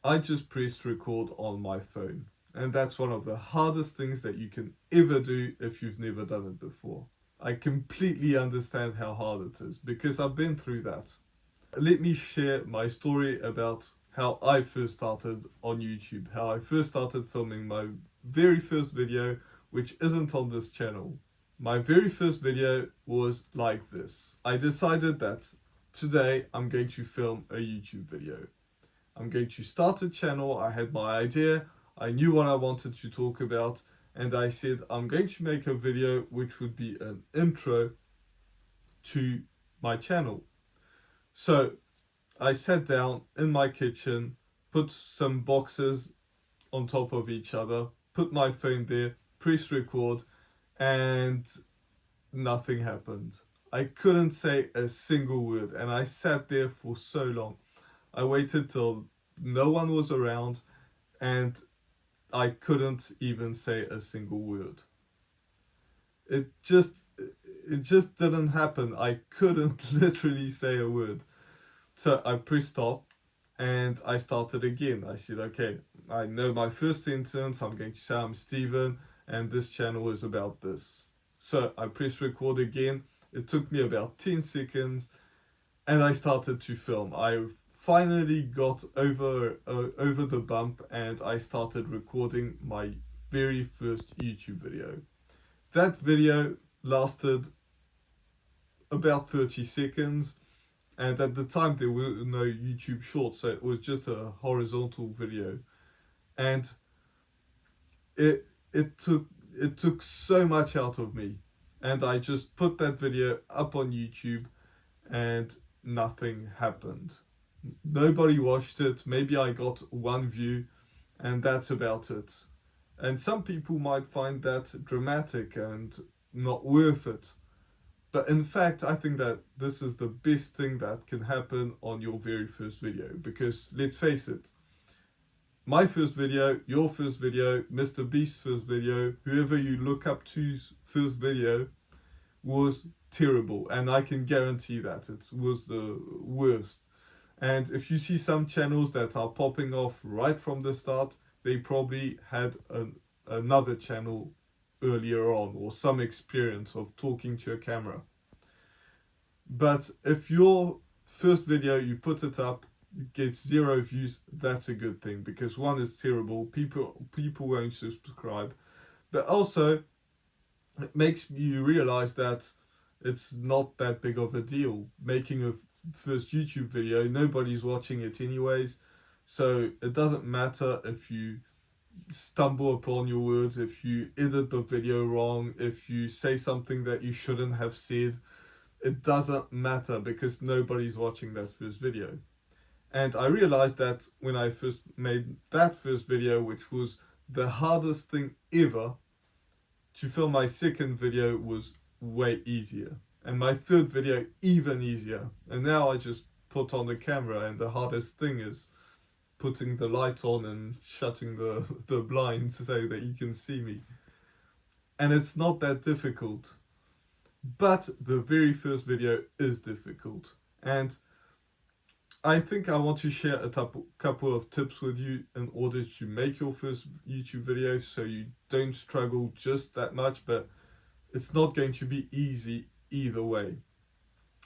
I just pressed record on my phone. And that's one of the hardest things that you can ever do if you've never done it before. I completely understand how hard it is because I've been through that. Let me share my story about how I first started on YouTube, how I first started filming my very first video, which isn't on this channel. My very first video was like this. I decided that today I'm going to film a YouTube video. I'm going to start a channel. I had my idea. I knew what I wanted to talk about. And I said, I'm going to make a video which would be an intro to my channel. So I sat down in my kitchen, put some boxes on top of each other, put my phone there, press record, and nothing happened. I couldn't say a single word, and I sat there for so long. I waited till no one was around, and I couldn't even say a single word. It just it just didn't happen. I couldn't literally say a word. So I pressed stop and I started again. I said, okay, I know my first sentence. I'm going to say I'm Steven and this channel is about this. So I pressed record again. It took me about 10 seconds and I started to film. I finally got over the bump and I started recording my very first YouTube video. That video lasted about 30 seconds, and at the time there were no YouTube shorts, so it was just a horizontal video. And it took so much out of me. And I just put that video up on YouTube and nothing happened. Nobody watched it. Maybe I got one view and that's about it. And some people might find that dramatic and not worth it. But in fact, I think that this is the best thing that can happen on your very first video. Because let's face it, my first video, your first video, Mr. Beast's first video, whoever you look up to's first video was terrible. And I can guarantee that it was the worst. And if you see some channels that are popping off right from the start, they probably had another channel earlier on or some experience of talking to a camera. But if your first video you put it up, it gets 0 views, that's a good thing because one is terrible, people won't subscribe, but also it makes you realize that it's not that big of a deal making a first YouTube video. Nobody's watching it anyways, so it doesn't matter if you stumble upon your words, if you edit the video wrong, if you say something that you shouldn't have said. It doesn't matter because nobody's watching that first video. And I realized that when I first made that first video, which was the hardest thing ever, to film my second video was way easier. And my third video even easier. And now I just put on the camera and the hardest thing is putting the light on and shutting the blinds so that you can see me. And it's not that difficult. But the very first video is difficult. And I think I want to share a couple of tips with you in order to make your first YouTube video so you don't struggle just that much, but it's not going to be easy either way.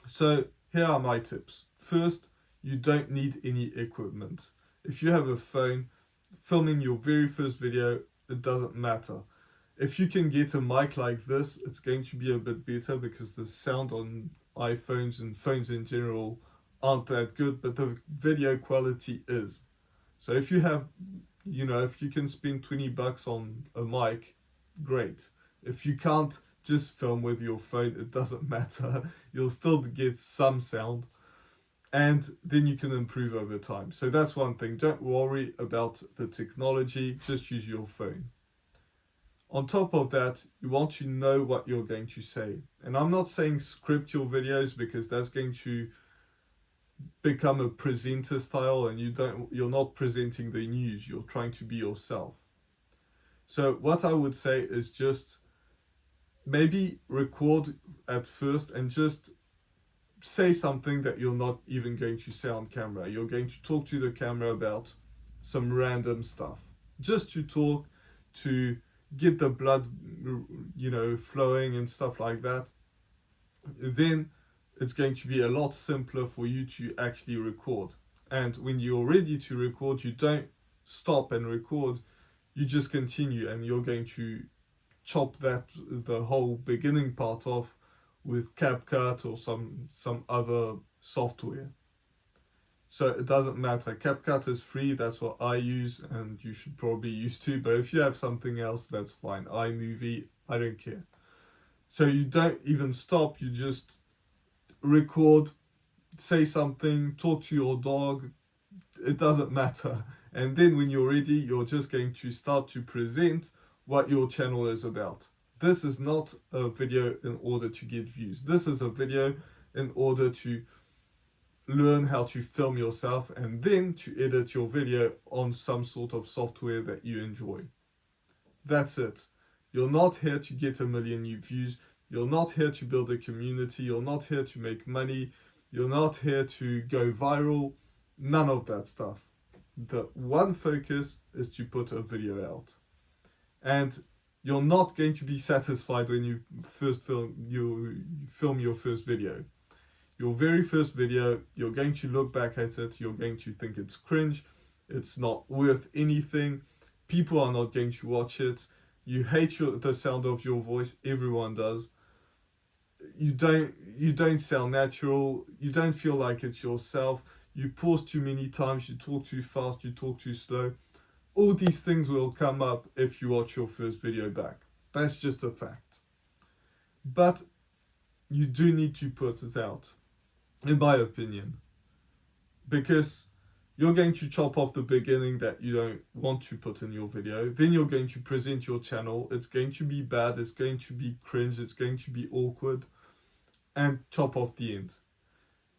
So here are my tips. First, you don't need any equipment. If you have a phone, filming your very first video, it doesn't matter. If you can get a mic like this, it's going to be a bit better because the sound on iPhones and phones in general aren't that good, but the video quality is. So if you have, if you can spend $20 on a mic, great. If you can't, just film with your phone, it doesn't matter. You'll still get some sound and then you can improve over time. So that's one thing. Don't worry about the technology, just use your phone. On top of that, you want to know what you're going to say. And I'm not saying script your videos because that's going to become a presenter style and you're not presenting the news, you're trying to be yourself. So what I would say is just maybe record at first and just say something that you're not even going to say on camera. You're going to talk to the camera about some random stuff, just to talk, to get the blood, flowing and stuff like that, then it's going to be a lot simpler for you to actually record. And when you're ready to record, you don't stop and record, you just continue, and you're going to chop the whole beginning part off with CapCut or some other software. So it doesn't matter. CapCut is free, that's what I use, and you should probably use too. But if you have something else, that's fine. iMovie, I don't care. So you don't even stop, you just record, say something, talk to your dog, it doesn't matter. And then when you're ready, you're just going to start to present what your channel is about. This is not a video in order to get views. This is a video in order to learn how to film yourself and then to edit your video on some sort of software that you enjoy. That's it. You're not here to get 1 million new views. You're not here to build a community. You're not here to make money. You're not here to go viral. None of that stuff. The one focus is to put a video out. And you're not going to be satisfied when you film your first video. Your very first video, you're going to look back at it, you're going to think it's cringe, it's not worth anything, people are not going to watch it, you hate the sound of your voice, everyone does. You don't sound natural, you don't feel like it's yourself, you pause too many times, you talk too fast, you talk too slow. All these things will come up if you watch your first video back. That's just a fact. But you do need to put it out, in my opinion, because you're going to chop off the beginning that you don't want to put in your video. Then you're going to present your channel. It's going to be bad. It's going to be cringe. It's going to be awkward. And chop off the end.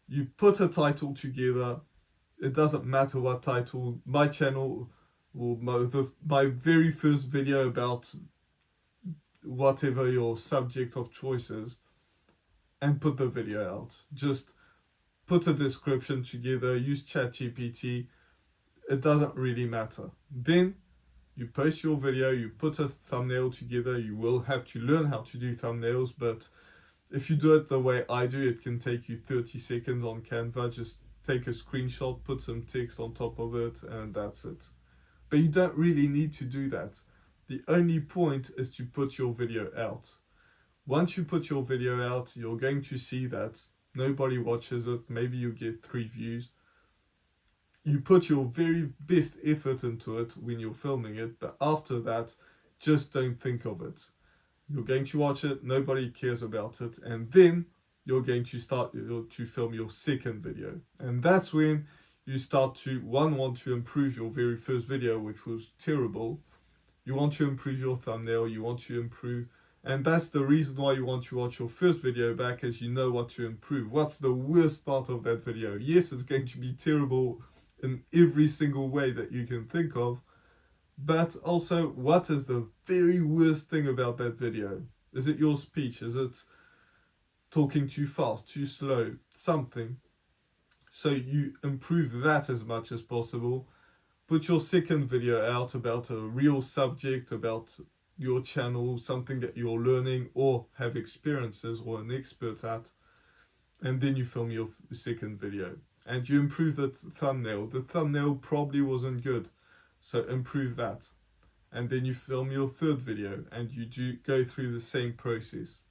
You put a title together. It doesn't matter what title. My channel, or my very first video about whatever your subject of choice is, and put the video out. Just put a description together, use ChatGPT, it doesn't really matter. Then you post your video, you put a thumbnail together, you will have to learn how to do thumbnails, but if you do it the way I do, it can take you 30 seconds on Canva. Just take a screenshot, put some text on top of it, and that's it. But you don't really need to do that. The only point is to put your video out. Once you put your video out, you're going to see that nobody watches it. Maybe you get 3 views. You put your very best effort into it when you're filming it, but after that, just don't think of it. You're going to watch it, nobody cares about it, and then you're going to start to film your second video. And that's when you start to, want to improve your very first video, which was terrible. You want to improve your thumbnail, you want to improve. And that's the reason why you want to watch your first video back, as you know what to improve. What's the worst part of that video? Yes, it's going to be terrible in every single way that you can think of. But also, what is the very worst thing about that video? Is it your speech? Is it talking too fast, too slow, something? So you improve that as much as possible. Put your second video out about a real subject, about your channel, something that you're learning or have experiences or an expert at, and then you film your second video and you improve the thumbnail. The thumbnail probably wasn't good, so improve that, and then you film your third video and you do go through the same process.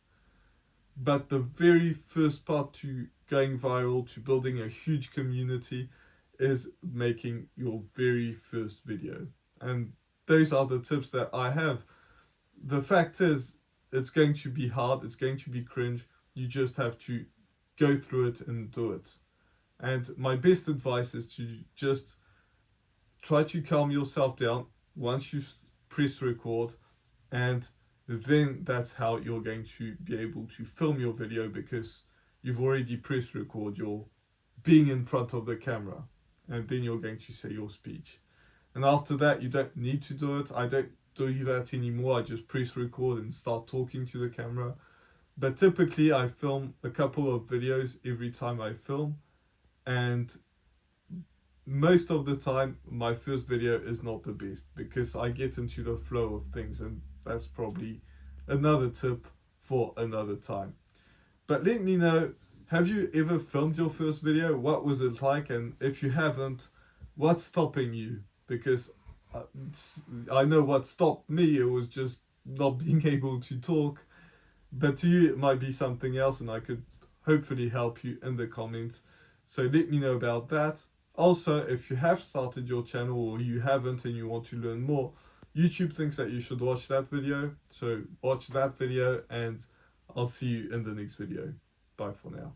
But the very first part to going viral, to building a huge community, is making your very first video. And those are the tips that I have. The fact is, it's going to be hard, it's going to be cringe, you just have to go through it and do it. And my best advice is to just try to calm yourself down once you've pressed record, and then that's how you're going to be able to film your video, because you've already pressed record, you're being in front of the camera, and then you're going to say your speech. And after that, you don't need to do it. I don't do that anymore. I just press record and start talking to the camera. But typically I film a couple of videos every time I film, and most of the time my first video is not the best because I get into the flow of things, and that's probably another tip for another time. But let me know, have you ever filmed your first video? What was it like? And if you haven't, what's stopping you? Because I know what stopped me, it was just not being able to talk. But to you, it might be something else, and I could hopefully help you in the comments. So let me know about that. Also, if you have started your channel or you haven't and you want to learn more, YouTube thinks that you should watch that video. So watch that video, and I'll see you in the next video. Bye for now.